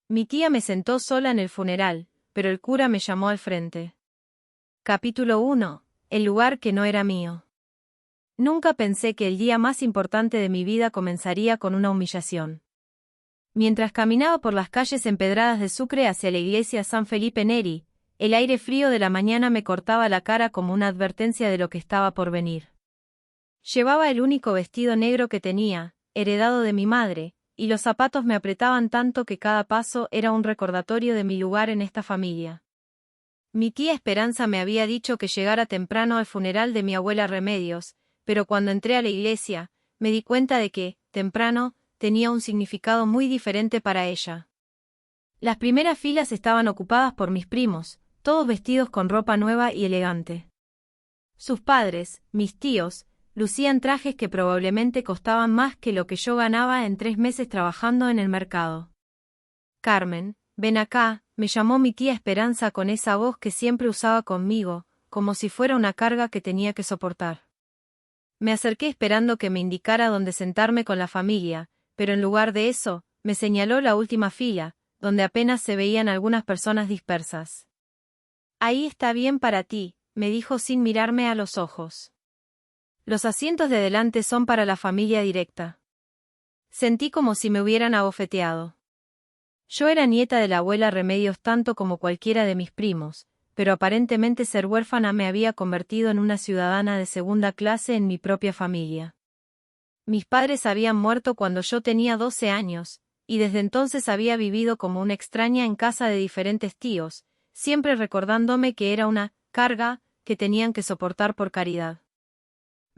Mi tía me sentó sola en el funeral, pero el cura me llamó al frente. Capítulo 1. El lugar que no era mío. Nunca pensé que el día más importante de mi vida comenzaría con una humillación. Mientras caminaba por las calles empedradas de Sucre hacia la iglesia San Felipe Neri, el aire frío de la mañana me cortaba la cara como una advertencia de lo que estaba por venir. Llevaba el único vestido negro que tenía, heredado de mi madre, y los zapatos me apretaban tanto que cada paso era un recordatorio de mi lugar en esta familia. Mi tía Esperanza me había dicho que llegara temprano al funeral de mi abuela Remedios, pero cuando entré a la iglesia, me di cuenta de que, temprano, tenía un significado muy diferente para ella. Las primeras filas estaban ocupadas por mis primos, todos vestidos con ropa nueva y elegante. Sus padres, mis tíos, lucían trajes que probablemente costaban más que lo que yo ganaba en 3 meses trabajando en el mercado. Carmen, ven acá, me llamó mi tía Esperanza con esa voz que siempre usaba conmigo, como si fuera una carga que tenía que soportar. Me acerqué esperando que me indicara dónde sentarme con la familia, pero en lugar de eso, me señaló la última fila, donde apenas se veían algunas personas dispersas. Ahí está bien para ti, me dijo sin mirarme a los ojos. Los asientos de delante son para la familia directa. Sentí como si me hubieran abofeteado. Yo era nieta de la abuela Remedios tanto como cualquiera de mis primos, pero aparentemente ser huérfana me había convertido en una ciudadana de segunda clase en mi propia familia. Mis padres habían muerto cuando yo tenía 12 años, y desde entonces había vivido como una extraña en casa de diferentes tíos, siempre recordándome que era una carga que tenían que soportar por caridad.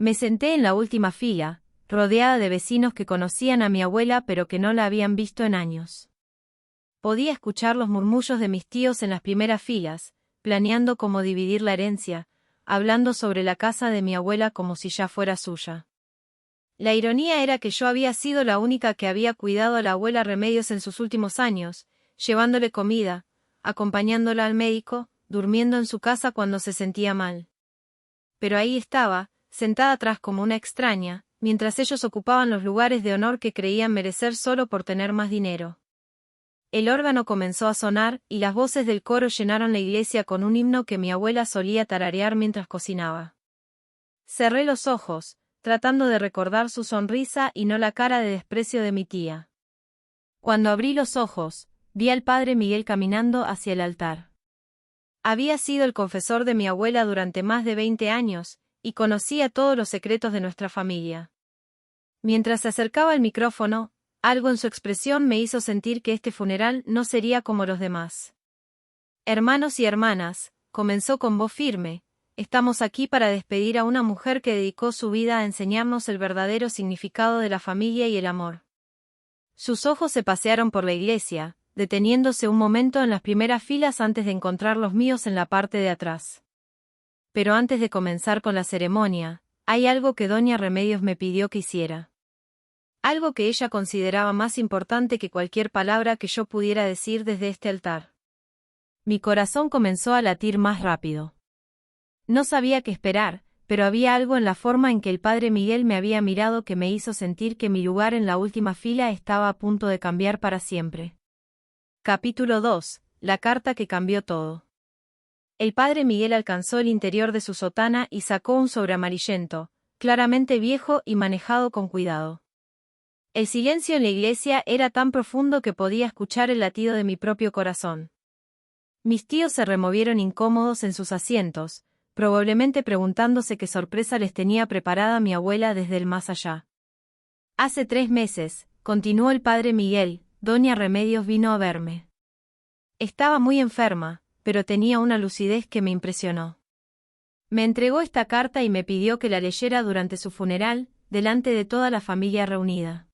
Me senté en la última fila, rodeada de vecinos que conocían a mi abuela pero que no la habían visto en años. Podía escuchar los murmullos de mis tíos en las primeras filas, planeando cómo dividir la herencia, hablando sobre la casa de mi abuela como si ya fuera suya. La ironía era que yo había sido la única que había cuidado a la abuela Remedios en sus últimos años, llevándole comida, acompañándola al médico, durmiendo en su casa cuando se sentía mal. Pero ahí estaba, sentada atrás como una extraña, mientras ellos ocupaban los lugares de honor que creían merecer solo por tener más dinero. El órgano comenzó a sonar, y las voces del coro llenaron la iglesia con un himno que mi abuela solía tararear mientras cocinaba. Cerré los ojos, tratando de recordar su sonrisa y no la cara de desprecio de mi tía. Cuando abrí los ojos, vi al padre Miguel caminando hacia el altar. Había sido el confesor de mi abuela durante más de 20 años, y conocía todos los secretos de nuestra familia. Mientras se acercaba al micrófono, algo en su expresión me hizo sentir que este funeral no sería como los demás. Hermanos y hermanas, comenzó con voz firme, estamos aquí para despedir a una mujer que dedicó su vida a enseñarnos el verdadero significado de la familia y el amor. Sus ojos se pasearon por la iglesia, deteniéndose un momento en las primeras filas antes de encontrar los míos en la parte de atrás. Pero antes de comenzar con la ceremonia, hay algo que doña Remedios me pidió que hiciera. Algo que ella consideraba más importante que cualquier palabra que yo pudiera decir desde este altar. Mi corazón comenzó a latir más rápido. No sabía qué esperar, pero había algo en la forma en que el padre Miguel me había mirado que me hizo sentir que mi lugar en la última fila estaba a punto de cambiar para siempre. Capítulo 2. La carta que cambió todo. El padre Miguel alcanzó el interior de su sotana y sacó un sobre amarillento, claramente viejo y manejado con cuidado. El silencio en la iglesia era tan profundo que podía escuchar el latido de mi propio corazón. Mis tíos se removieron incómodos en sus asientos, probablemente preguntándose qué sorpresa les tenía preparada mi abuela desde el más allá. Hace 3 meses, continuó el padre Miguel, doña Remedios vino a verme. Estaba muy enferma, pero tenía una lucidez que me impresionó. Me entregó esta carta y me pidió que la leyera durante su funeral, delante de toda la familia reunida.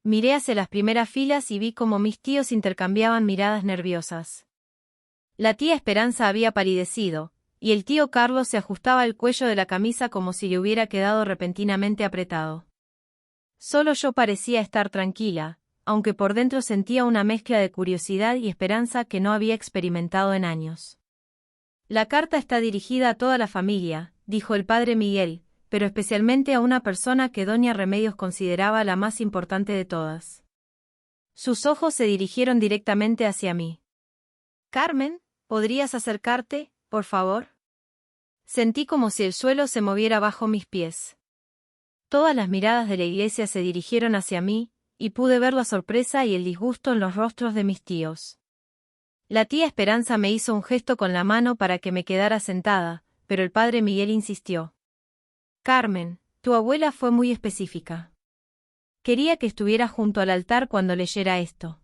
Miré hacia las primeras filas y vi cómo mis tíos intercambiaban miradas nerviosas. La tía Esperanza había palidecido, y el tío Carlos se ajustaba el cuello de la camisa como si le hubiera quedado repentinamente apretado. Solo yo parecía estar tranquila, aunque por dentro sentía una mezcla de curiosidad y esperanza que no había experimentado en años. La carta está dirigida a toda la familia, dijo el padre Miguel, pero especialmente a una persona que doña Remedios consideraba la más importante de todas. Sus ojos se dirigieron directamente hacia mí. Carmen, ¿podrías acercarte, por favor? Sentí como si el suelo se moviera bajo mis pies. Todas las miradas de la iglesia se dirigieron hacia mí, y pude ver la sorpresa y el disgusto en los rostros de mis tíos. La tía Esperanza me hizo un gesto con la mano para que me quedara sentada, pero el padre Miguel insistió. Carmen, tu abuela fue muy específica. Quería que estuviera junto al altar cuando leyera esto.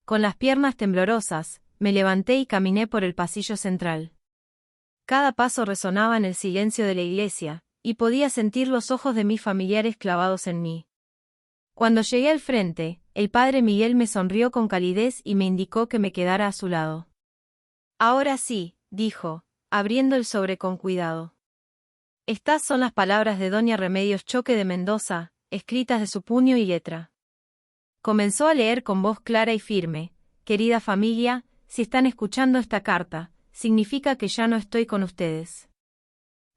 Con las piernas temblorosas, me levanté y caminé por el pasillo central. Cada paso resonaba en el silencio de la iglesia, y podía sentir los ojos de mis familiares clavados en mí. Cuando llegué al frente, el padre Miguel me sonrió con calidez y me indicó que me quedara a su lado. Ahora sí, dijo, abriendo el sobre con cuidado. Estas son las palabras de doña Remedios Choque de Mendoza, escritas de su puño y letra. Comenzó a leer con voz clara y firme. Querida familia, si están escuchando esta carta, significa que ya no estoy con ustedes.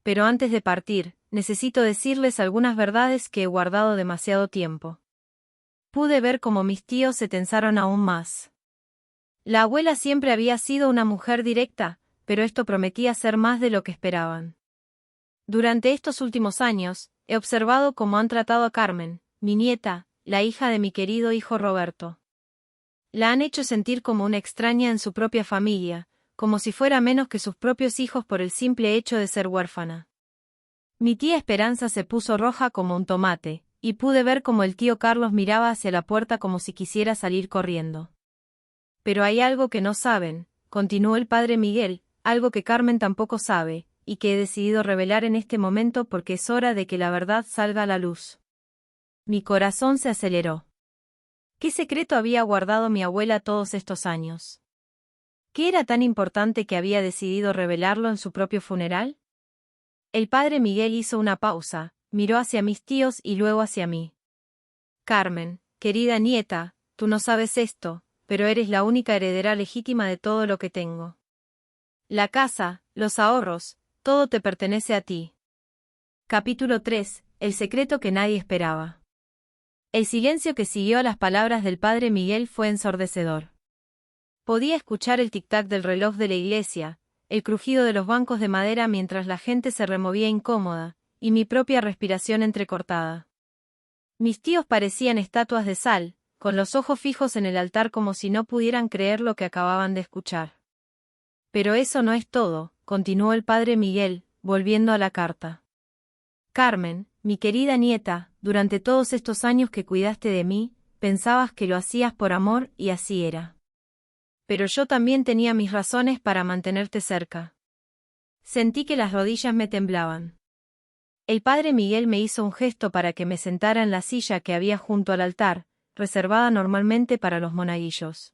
Pero antes de partir, necesito decirles algunas verdades que he guardado demasiado tiempo. Pude ver cómo mis tíos se tensaron aún más. La abuela siempre había sido una mujer directa, pero esto prometía ser más de lo que esperaban. Durante estos últimos años, he observado cómo han tratado a Carmen, mi nieta, la hija de mi querido hijo Roberto. La han hecho sentir como una extraña en su propia familia, como si fuera menos que sus propios hijos por el simple hecho de ser huérfana. Mi tía Esperanza se puso roja como un tomate, y pude ver cómo el tío Carlos miraba hacia la puerta como si quisiera salir corriendo. Pero hay algo que no saben, continuó el padre Miguel, algo que Carmen tampoco sabe, y que he decidido revelar en este momento porque es hora de que la verdad salga a la luz. Mi corazón se aceleró. ¿Qué secreto había guardado mi abuela todos estos años? ¿Qué era tan importante que había decidido revelarlo en su propio funeral? El padre Miguel hizo una pausa, miró hacia mis tíos y luego hacia mí. Carmen, querida nieta, tú no sabes esto, pero eres la única heredera legítima de todo lo que tengo. La casa, los ahorros, todo te pertenece a ti. Capítulo 3. El secreto que nadie esperaba. El silencio que siguió a las palabras del padre Miguel fue ensordecedor. Podía escuchar el tic-tac del reloj de la iglesia, el crujido de los bancos de madera mientras la gente se removía incómoda, y mi propia respiración entrecortada. Mis tíos parecían estatuas de sal, con los ojos fijos en el altar como si no pudieran creer lo que acababan de escuchar. Pero eso no es todo, continuó el padre Miguel, volviendo a la carta. Carmen, mi querida nieta, durante todos estos años que cuidaste de mí, pensabas que lo hacías por amor y así era. Pero yo también tenía mis razones para mantenerte cerca. Sentí que las rodillas me temblaban. El padre Miguel me hizo un gesto para que me sentara en la silla que había junto al altar, reservada normalmente para los monaguillos.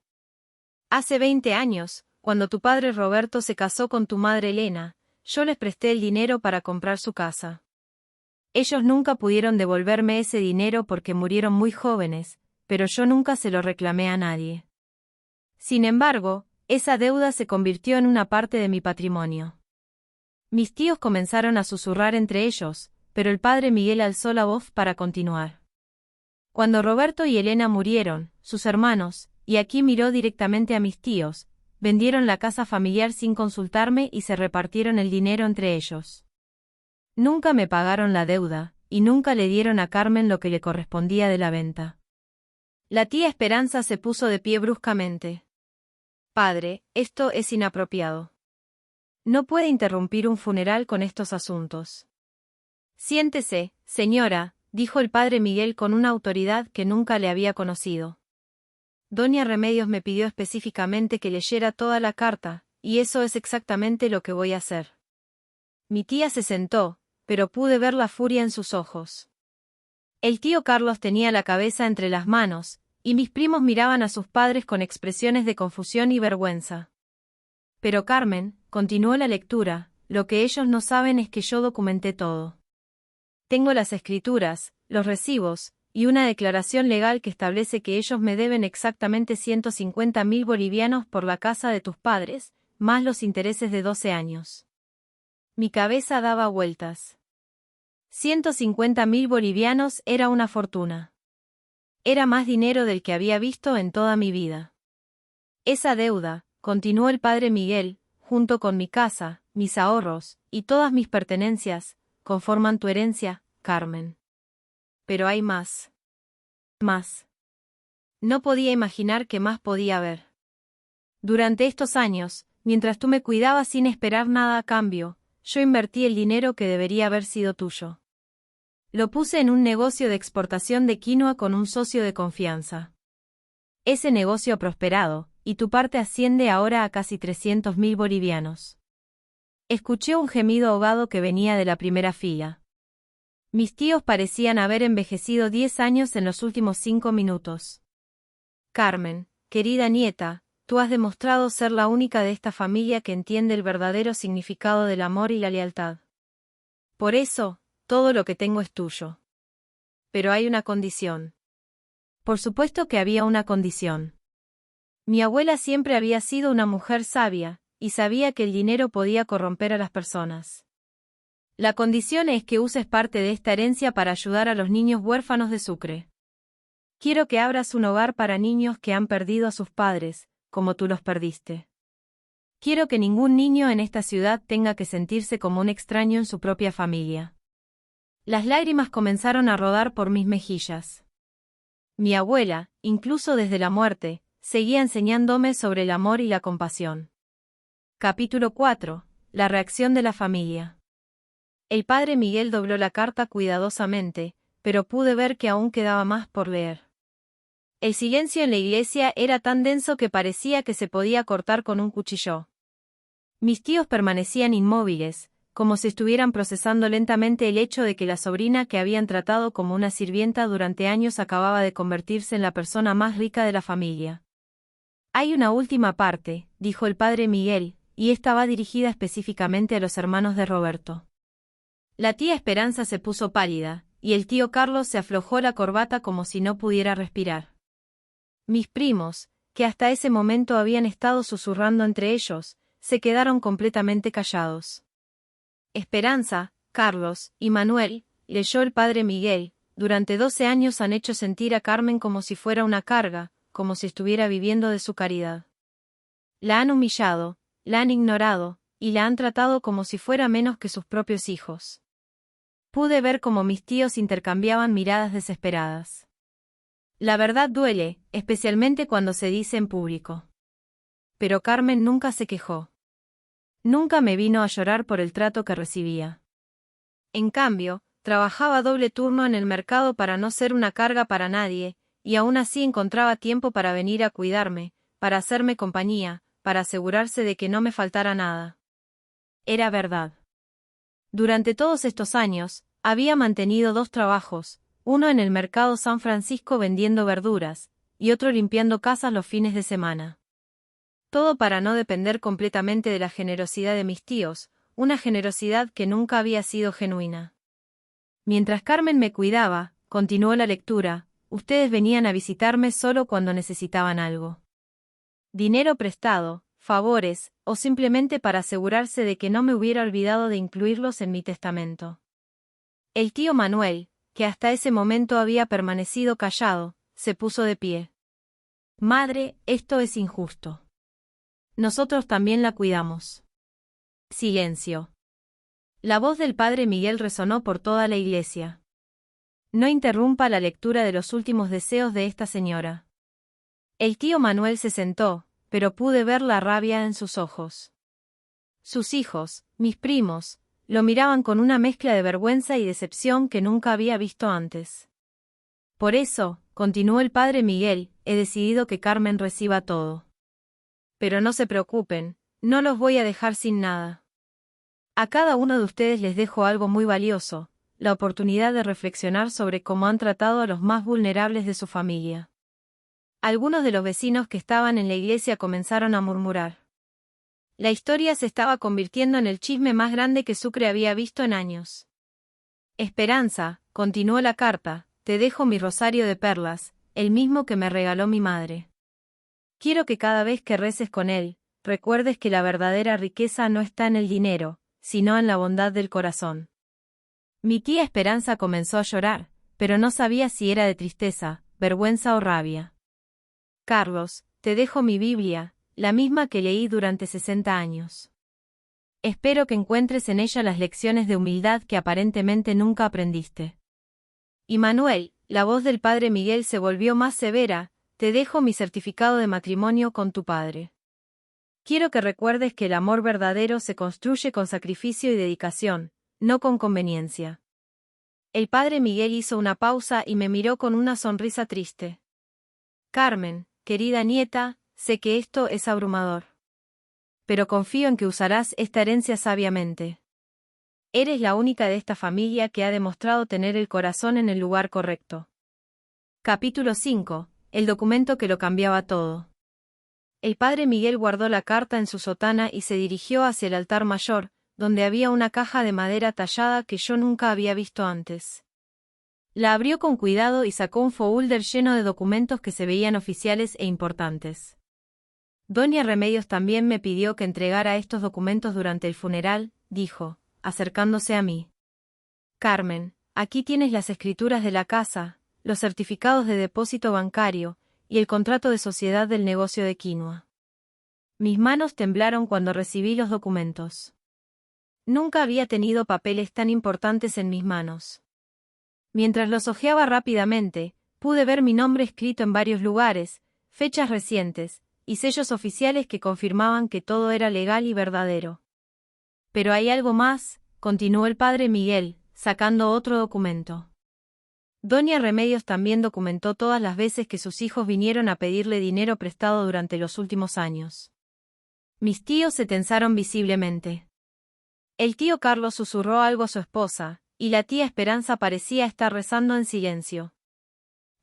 Hace 20 años, cuando tu padre Roberto se casó con tu madre Elena, yo les presté el dinero para comprar su casa. Ellos nunca pudieron devolverme ese dinero porque murieron muy jóvenes, pero yo nunca se lo reclamé a nadie. Sin embargo, esa deuda se convirtió en una parte de mi patrimonio. Mis tíos comenzaron a susurrar entre ellos, pero el padre Miguel alzó la voz para continuar. Cuando Roberto y Elena murieron, sus hermanos, y aquí miró directamente a mis tíos, vendieron la casa familiar sin consultarme y se repartieron el dinero entre ellos. Nunca me pagaron la deuda, y nunca le dieron a Carmen lo que le correspondía de la venta. La tía Esperanza se puso de pie bruscamente. Padre, esto es inapropiado. No puede interrumpir un funeral con estos asuntos. Siéntese, señora, dijo el padre Miguel con una autoridad que nunca le había conocido. Doña Remedios me pidió específicamente que leyera toda la carta, y eso es exactamente lo que voy a hacer. Mi tía se sentó, pero pude ver la furia en sus ojos. El tío Carlos tenía la cabeza entre las manos, y mis primos miraban a sus padres con expresiones de confusión y vergüenza. Pero Carmen, continuó la lectura, lo que ellos no saben es que yo documenté todo. Tengo las escrituras, los recibos, y una declaración legal que establece que ellos me deben exactamente 150.000 bolivianos por la casa de tus padres, más los intereses de 12 años. Mi cabeza daba vueltas. 150.000 bolivianos era una fortuna. Era más dinero del que había visto en toda mi vida. Esa deuda, continuó el padre Miguel, junto con mi casa, mis ahorros, y todas mis pertenencias, conforman tu herencia, Carmen. Pero hay más. Más. No podía imaginar qué más podía haber. Durante estos años, mientras tú me cuidabas sin esperar nada a cambio, yo invertí el dinero que debería haber sido tuyo. Lo puse en un negocio de exportación de quinoa con un socio de confianza. Ese negocio ha prosperado, y tu parte asciende ahora a casi 300.000 bolivianos. Escuché un gemido ahogado que venía de la primera fila. Mis tíos parecían haber envejecido 10 años en los últimos 5 minutos. Carmen, querida nieta, tú has demostrado ser la única de esta familia que entiende el verdadero significado del amor y la lealtad. Por eso, todo lo que tengo es tuyo. Pero hay una condición. Por supuesto que había una condición. Mi abuela siempre había sido una mujer sabia, y sabía que el dinero podía corromper a las personas. La condición es que uses parte de esta herencia para ayudar a los niños huérfanos de Sucre. Quiero que abras un hogar para niños que han perdido a sus padres, como tú los perdiste. Quiero que ningún niño en esta ciudad tenga que sentirse como un extraño en su propia familia. Las lágrimas comenzaron a rodar por mis mejillas. Mi abuela, incluso desde la muerte, seguía enseñándome sobre el amor y la compasión. Capítulo 4. La reacción de la familia. El padre Miguel dobló la carta cuidadosamente, pero pude ver que aún quedaba más por leer. El silencio en la iglesia era tan denso que parecía que se podía cortar con un cuchillo. Mis tíos permanecían inmóviles, como si estuvieran procesando lentamente el hecho de que la sobrina que habían tratado como una sirvienta durante años acababa de convertirse en la persona más rica de la familia. Hay una última parte, dijo el padre Miguel, y esta va dirigida específicamente a los hermanos de Roberto. La tía Esperanza se puso pálida, y el tío Carlos se aflojó la corbata como si no pudiera respirar. Mis primos, que hasta ese momento habían estado susurrando entre ellos, se quedaron completamente callados. Esperanza, Carlos y Manuel, leyó el padre Miguel, durante 12 años han hecho sentir a Carmen como si fuera una carga, como si estuviera viviendo de su caridad. La han humillado, la han ignorado, y la han tratado como si fuera menos que sus propios hijos. Pude ver cómo mis tíos intercambiaban miradas desesperadas. La verdad duele, especialmente cuando se dice en público. Pero Carmen nunca se quejó. Nunca me vino a llorar por el trato que recibía. En cambio, trabajaba doble turno en el mercado para no ser una carga para nadie, y aún así encontraba tiempo para venir a cuidarme, para hacerme compañía, para asegurarse de que no me faltara nada. Era verdad. Durante todos estos años, había mantenido 2 trabajos, uno en el mercado San Francisco vendiendo verduras, y otro limpiando casas los fines de semana. Todo para no depender completamente de la generosidad de mis tíos, una generosidad que nunca había sido genuina. Mientras Carmen me cuidaba, continuó la lectura, ustedes venían a visitarme solo cuando necesitaban algo. Dinero prestado, favores, o simplemente para asegurarse de que no me hubiera olvidado de incluirlos en mi testamento. El tío Manuel, que hasta ese momento había permanecido callado, se puso de pie. Madre, esto es injusto. Nosotros también la cuidamos. Silencio. La voz del padre Miguel resonó por toda la iglesia. No interrumpa la lectura de los últimos deseos de esta señora. El tío Manuel se sentó, pero pude ver la rabia en sus ojos. Sus hijos, mis primos, lo miraban con una mezcla de vergüenza y decepción que nunca había visto antes. Por eso, continuó el padre Miguel, he decidido que Carmen reciba todo. Pero no se preocupen, no los voy a dejar sin nada. A cada uno de ustedes les dejo algo muy valioso, la oportunidad de reflexionar sobre cómo han tratado a los más vulnerables de su familia. Algunos de los vecinos que estaban en la iglesia comenzaron a murmurar. La historia se estaba convirtiendo en el chisme más grande que Sucre había visto en años. Esperanza, continuó la carta, te dejo mi rosario de perlas, el mismo que me regaló mi madre. Quiero que cada vez que reces con él, recuerdes que la verdadera riqueza no está en el dinero, sino en la bondad del corazón. Mi tía Esperanza comenzó a llorar, pero no sabía si era de tristeza, vergüenza o rabia. Carlos, te dejo mi Biblia, la misma que leí durante 60 años. Espero que encuentres en ella las lecciones de humildad que aparentemente nunca aprendiste. Y Manuel, la voz del padre Miguel se volvió más severa, te dejo mi certificado de matrimonio con tu padre. Quiero que recuerdes que el amor verdadero se construye con sacrificio y dedicación, no con conveniencia. El padre Miguel hizo una pausa y me miró con una sonrisa triste. Carmen, querida nieta, sé que esto es abrumador. Pero confío en que usarás esta herencia sabiamente. Eres la única de esta familia que ha demostrado tener el corazón en el lugar correcto. Capítulo 5. El documento que lo cambiaba todo. El padre Miguel guardó la carta en su sotana y se dirigió hacia el altar mayor, donde había una caja de madera tallada que yo nunca había visto antes. La abrió con cuidado y sacó un folder lleno de documentos que se veían oficiales e importantes. Doña Remedios también me pidió que entregara estos documentos durante el funeral, dijo, acercándose a mí. Carmen, aquí tienes las escrituras de la casa, los certificados de depósito bancario, y el contrato de sociedad del negocio de quinoa. Mis manos temblaron cuando recibí los documentos. Nunca había tenido papeles tan importantes en mis manos. Mientras los hojeaba rápidamente, pude ver mi nombre escrito en varios lugares, fechas recientes, y sellos oficiales que confirmaban que todo era legal y verdadero. Pero hay algo más, continuó el padre Miguel, sacando otro documento. Doña Remedios también documentó todas las veces que sus hijos vinieron a pedirle dinero prestado durante los últimos años. Mis tíos se tensaron visiblemente. El tío Carlos susurró algo a su esposa, y la tía Esperanza parecía estar rezando en silencio.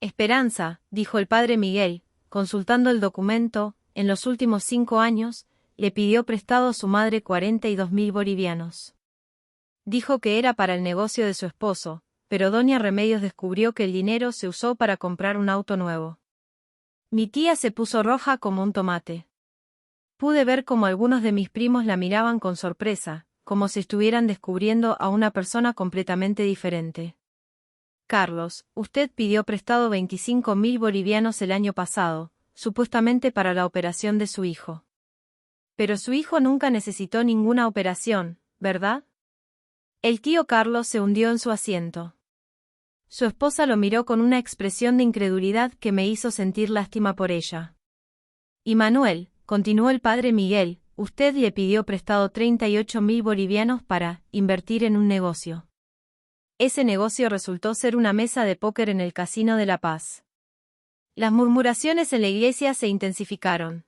Esperanza, dijo el padre Miguel, consultando el documento, en los últimos 5 años, le pidió prestado a su madre 42.000 bolivianos. Dijo que era para el negocio de su esposo, pero doña Remedios descubrió que el dinero se usó para comprar un auto nuevo. Mi tía se puso roja como un tomate. Pude ver cómo algunos de mis primos la miraban con sorpresa, como si estuvieran descubriendo a una persona completamente diferente. Carlos, usted pidió prestado 25.000 bolivianos el año pasado, supuestamente para la operación de su hijo. Pero su hijo nunca necesitó ninguna operación, ¿verdad? El tío Carlos se hundió en su asiento. Su esposa lo miró con una expresión de incredulidad que me hizo sentir lástima por ella. Y Manuel, continuó el padre Miguel, usted le pidió prestado 38.000 bolivianos para invertir en un negocio. Ese negocio resultó ser una mesa de póker en el Casino de La Paz. Las murmuraciones en la iglesia se intensificaron.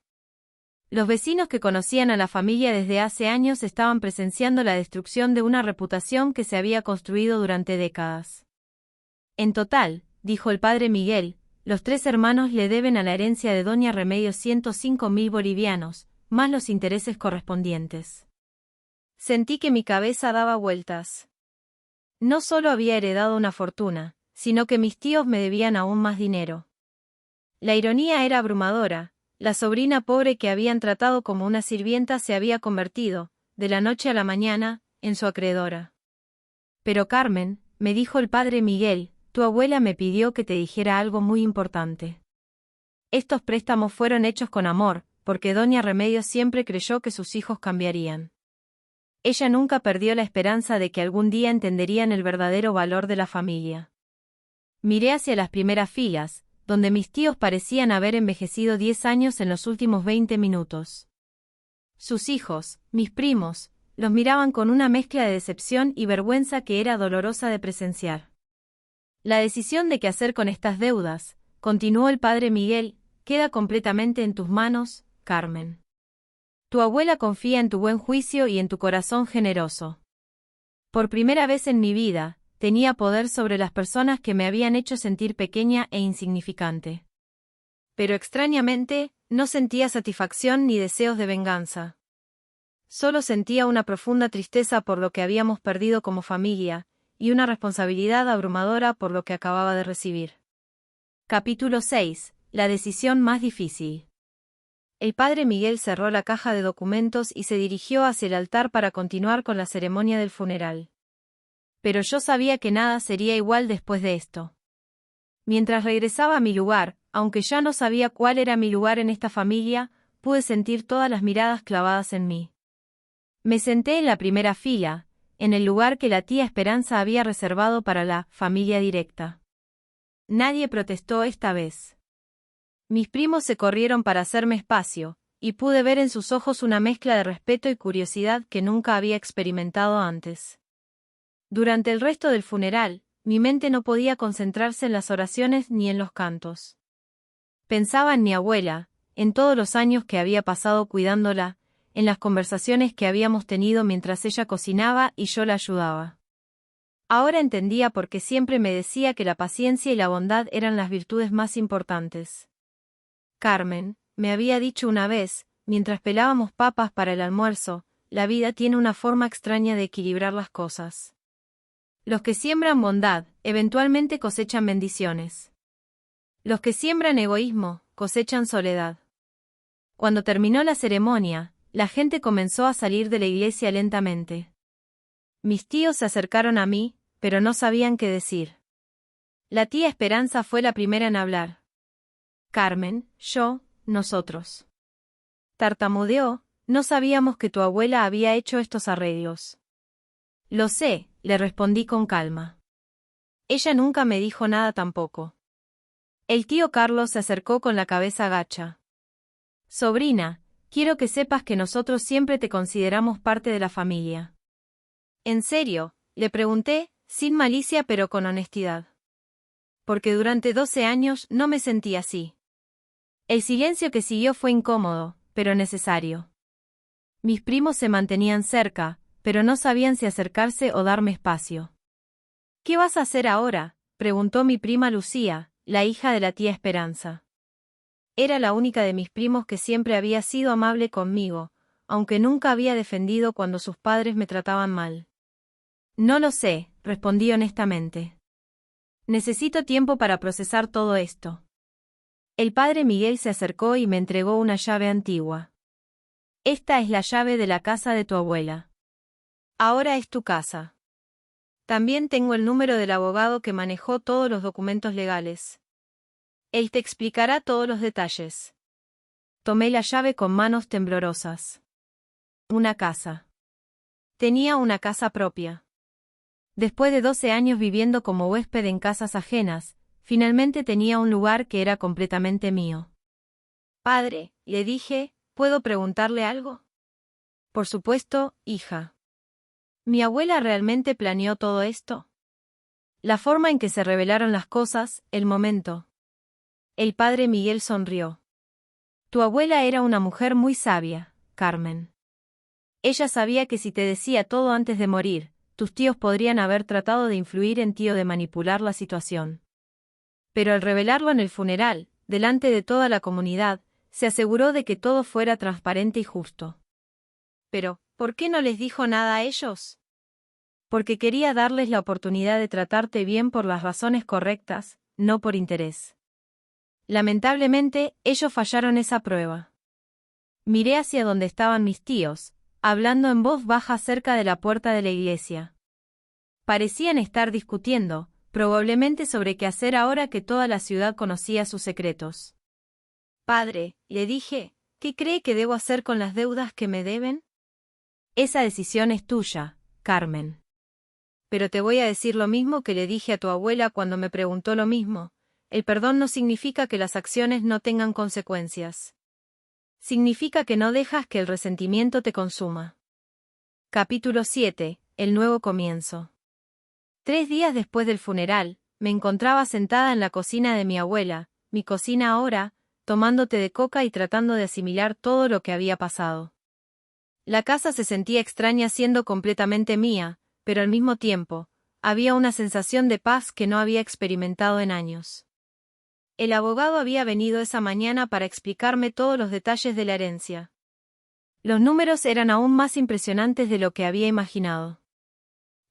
Los vecinos que conocían a la familia desde hace años estaban presenciando la destrucción de una reputación que se había construido durante décadas. En total, dijo el padre Miguel, los 3 hermanos le deben a la herencia de doña Remedios 105.000 bolivianos, más los intereses correspondientes. Sentí que mi cabeza daba vueltas. No solo había heredado una fortuna, sino que mis tíos me debían aún más dinero. La ironía era abrumadora. La sobrina pobre que habían tratado como una sirvienta se había convertido, de la noche a la mañana, en su acreedora. Pero Carmen, me dijo el padre Miguel, tu abuela me pidió que te dijera algo muy importante. Estos préstamos fueron hechos con amor, porque doña Remedios siempre creyó que sus hijos cambiarían. Ella nunca perdió la esperanza de que algún día entenderían el verdadero valor de la familia. Miré hacia las primeras filas, donde mis tíos parecían haber envejecido 10 años en los últimos 20 minutos. Sus hijos, mis primos, los miraban con una mezcla de decepción y vergüenza que era dolorosa de presenciar. La decisión de qué hacer con estas deudas, continuó el padre Miguel, queda completamente en tus manos, Carmen. Tu abuela confía en tu buen juicio y en tu corazón generoso. Por primera vez en mi vida, tenía poder sobre las personas que me habían hecho sentir pequeña e insignificante. Pero extrañamente, no sentía satisfacción ni deseos de venganza. Solo sentía una profunda tristeza por lo que habíamos perdido como familia, y una responsabilidad abrumadora por lo que acababa de recibir. Capítulo 6. La decisión más difícil. El padre Miguel cerró la caja de documentos y se dirigió hacia el altar para continuar con la ceremonia del funeral. Pero yo sabía que nada sería igual después de esto. Mientras regresaba a mi lugar, aunque ya no sabía cuál era mi lugar en esta familia, pude sentir todas las miradas clavadas en mí. Me senté en la primera fila, en el lugar que la tía Esperanza había reservado para la familia directa. Nadie protestó esta vez. Mis primos se corrieron para hacerme espacio, y pude ver en sus ojos una mezcla de respeto y curiosidad que nunca había experimentado antes. Durante el resto del funeral, mi mente no podía concentrarse en las oraciones ni en los cantos. Pensaba en mi abuela, en todos los años que había pasado cuidándola, en las conversaciones que habíamos tenido mientras ella cocinaba y yo la ayudaba. Ahora entendía por qué siempre me decía que la paciencia y la bondad eran las virtudes más importantes. Carmen, me había dicho una vez, mientras pelábamos papas para el almuerzo, la vida tiene una forma extraña de equilibrar las cosas. Los que siembran bondad, eventualmente cosechan bendiciones. Los que siembran egoísmo, cosechan soledad. Cuando terminó la ceremonia, la gente comenzó a salir de la iglesia lentamente. Mis tíos se acercaron a mí, pero no sabían qué decir. La tía Esperanza fue la primera en hablar. Carmen, yo, nosotros. Tartamudeó, no sabíamos que tu abuela había hecho estos arreglos. Lo sé, le respondí con calma. Ella nunca me dijo nada tampoco. El tío Carlos se acercó con la cabeza gacha. Sobrina, quiero que sepas que nosotros siempre te consideramos parte de la familia. ¿En serio?, le pregunté, sin malicia pero con honestidad. Porque durante 12 años no me sentí así. El silencio que siguió fue incómodo, pero necesario. Mis primos se mantenían cerca, pero no sabían si acercarse o darme espacio. ¿Qué vas a hacer ahora?, preguntó mi prima Lucía, la hija de la tía Esperanza. Era la única de mis primos que siempre había sido amable conmigo, aunque nunca había defendido cuando sus padres me trataban mal. No lo sé, respondí honestamente. Necesito tiempo para procesar todo esto. El padre Miguel se acercó y me entregó una llave antigua. Esta es la llave de la casa de tu abuela. Ahora es tu casa. También tengo el número del abogado que manejó todos los documentos legales. Él te explicará todos los detalles. Tomé la llave con manos temblorosas. Una casa. Tenía una casa propia. Después de 12 años viviendo como huésped en casas ajenas, finalmente tenía un lugar que era completamente mío. Padre, le dije, ¿puedo preguntarle algo? Por supuesto, hija. ¿Mi abuela realmente planeó todo esto? La forma en que se revelaron las cosas, el momento. El padre Miguel sonrió. Tu abuela era una mujer muy sabia, Carmen. Ella sabía que si te decía todo antes de morir, tus tíos podrían haber tratado de influir en ti o de manipular la situación. Pero al revelarlo en el funeral, delante de toda la comunidad, se aseguró de que todo fuera transparente y justo. Pero, ¿por qué no les dijo nada a ellos? Porque quería darles la oportunidad de tratarte bien por las razones correctas, no por interés. Lamentablemente, ellos fallaron esa prueba. Miré hacia donde estaban mis tíos, hablando en voz baja cerca de la puerta de la iglesia. Parecían estar discutiendo, probablemente sobre qué hacer ahora que toda la ciudad conocía sus secretos. Padre, le dije, ¿qué cree que debo hacer con las deudas que me deben? Esa decisión es tuya, Carmen. Pero te voy a decir lo mismo que le dije a tu abuela cuando me preguntó lo mismo. El perdón no significa que las acciones no tengan consecuencias. Significa que no dejas que el resentimiento te consuma. Capítulo 7. El nuevo comienzo. 3 días después del funeral, me encontraba sentada en la cocina de mi abuela, mi cocina ahora, tomando té de coca y tratando de asimilar todo lo que había pasado. La casa se sentía extraña siendo completamente mía, pero al mismo tiempo, había una sensación de paz que no había experimentado en años. El abogado había venido esa mañana para explicarme todos los detalles de la herencia. Los números eran aún más impresionantes de lo que había imaginado.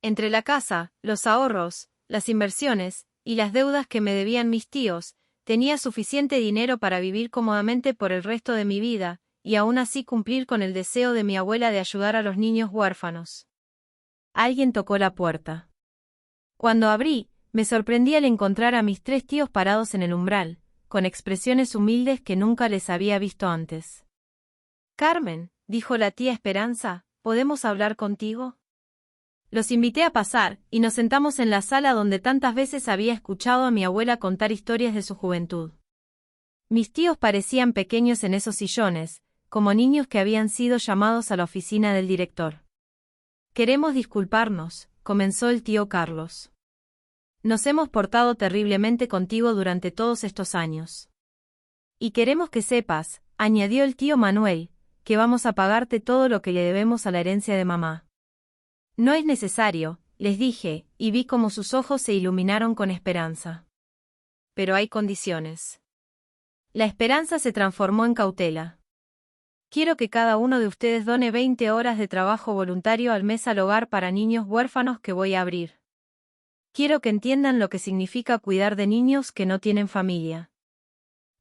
Entre la casa, los ahorros, las inversiones, y las deudas que me debían mis tíos, tenía suficiente dinero para vivir cómodamente por el resto de mi vida, y aún así cumplir con el deseo de mi abuela de ayudar a los niños huérfanos. Alguien tocó la puerta. Cuando abrí, Me sorprendí al encontrar a mis 3 tíos parados en el umbral, con expresiones humildes que nunca les había visto antes. «Carmen», dijo la tía Esperanza, «¿podemos hablar contigo?». Los invité a pasar, y nos sentamos en la sala donde tantas veces había escuchado a mi abuela contar historias de su juventud. Mis tíos parecían pequeños en esos sillones, como niños que habían sido llamados a la oficina del director. «Queremos disculparnos», comenzó el tío Carlos. «Nos hemos portado terriblemente contigo durante todos estos años. Y queremos que sepas», añadió el tío Manuel, «que vamos a pagarte todo lo que le debemos a la herencia de mamá». «No es necesario», les dije, y vi cómo sus ojos se iluminaron con esperanza. «Pero hay condiciones». La esperanza se transformó en cautela. «Quiero que cada uno de ustedes done 20 horas de trabajo voluntario al mes al hogar para niños huérfanos que voy a abrir. Quiero que entiendan lo que significa cuidar de niños que no tienen familia».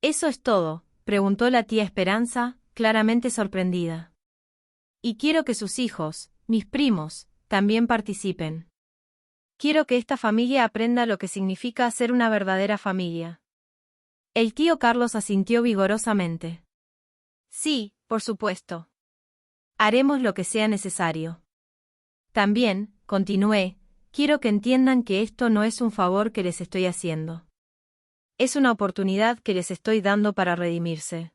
«¿Eso es todo?», preguntó la tía Esperanza, claramente sorprendida. «Y quiero que sus hijos, mis primos, también participen. Quiero que esta familia aprenda lo que significa ser una verdadera familia». El tío Carlos asintió vigorosamente. «Sí, por supuesto. Haremos lo que sea necesario. También», continué, «quiero que entiendan que esto no es un favor que les estoy haciendo. Es una oportunidad que les estoy dando para redimirse.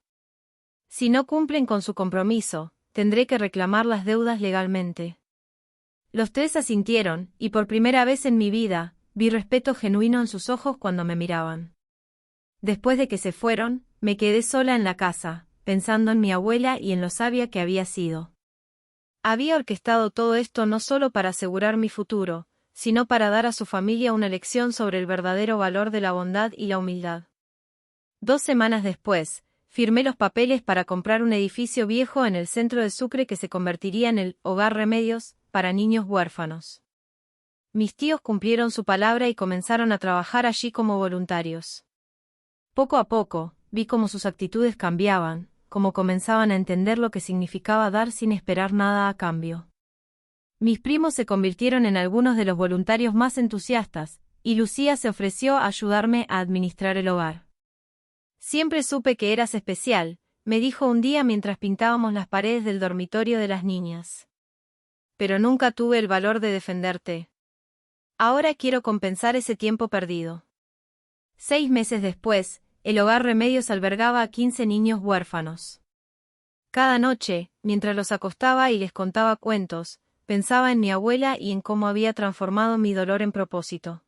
Si no cumplen con su compromiso, tendré que reclamar las deudas legalmente». Los 3 asintieron, y por primera vez en mi vida, vi respeto genuino en sus ojos cuando me miraban. Después de que se fueron, me quedé sola en la casa, pensando en mi abuela y en lo sabia que había sido. Había orquestado todo esto no solo para asegurar mi futuro, sino para dar a su familia una lección sobre el verdadero valor de la bondad y la humildad. 2 semanas después, firmé los papeles para comprar un edificio viejo en el centro de Sucre que se convertiría en el Hogar Remedios para niños huérfanos. Mis tíos cumplieron su palabra y comenzaron a trabajar allí como voluntarios. Poco a poco, vi cómo sus actitudes cambiaban, cómo comenzaban a entender lo que significaba dar sin esperar nada a cambio. Mis primos se convirtieron en algunos de los voluntarios más entusiastas, y Lucía se ofreció a ayudarme a administrar el hogar. «Siempre supe que eras especial», me dijo un día mientras pintábamos las paredes del dormitorio de las niñas. «Pero nunca tuve el valor de defenderte. Ahora quiero compensar ese tiempo perdido». 6 meses después, el Hogar Remedios albergaba a 15 niños huérfanos. Cada noche, mientras los acostaba y les contaba cuentos, pensaba en mi abuela y en cómo había transformado mi dolor en propósito.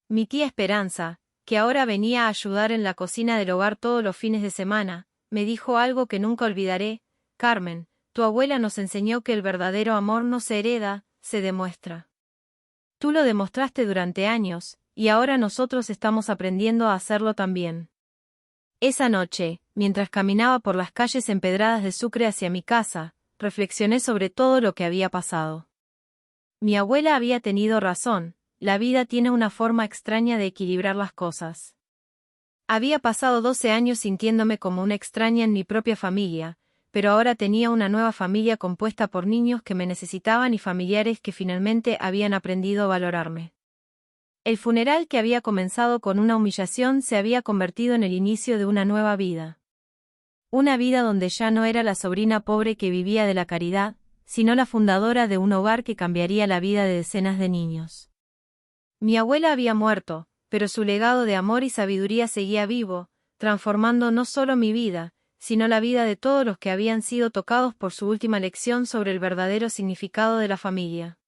Mi tía Esperanza, que ahora venía a ayudar en la cocina del hogar todos los fines de semana, me dijo algo que nunca olvidaré: «Carmen, tu abuela nos enseñó que el verdadero amor no se hereda, se demuestra. Tú lo demostraste durante años, y ahora nosotros estamos aprendiendo a hacerlo también». Esa noche, mientras caminaba por las calles empedradas de Sucre hacia mi casa, reflexioné sobre todo lo que había pasado. Mi abuela había tenido razón, la vida tiene una forma extraña de equilibrar las cosas. Había pasado 12 años sintiéndome como una extraña en mi propia familia, pero ahora tenía una nueva familia compuesta por niños que me necesitaban y familiares que finalmente habían aprendido a valorarme. El funeral que había comenzado con una humillación se había convertido en el inicio de una nueva vida. Una vida donde ya no era la sobrina pobre que vivía de la caridad, sino la fundadora de un hogar que cambiaría la vida de decenas de niños. Mi abuela había muerto, pero su legado de amor y sabiduría seguía vivo, transformando no solo mi vida, sino la vida de todos los que habían sido tocados por su última lección sobre el verdadero significado de la familia.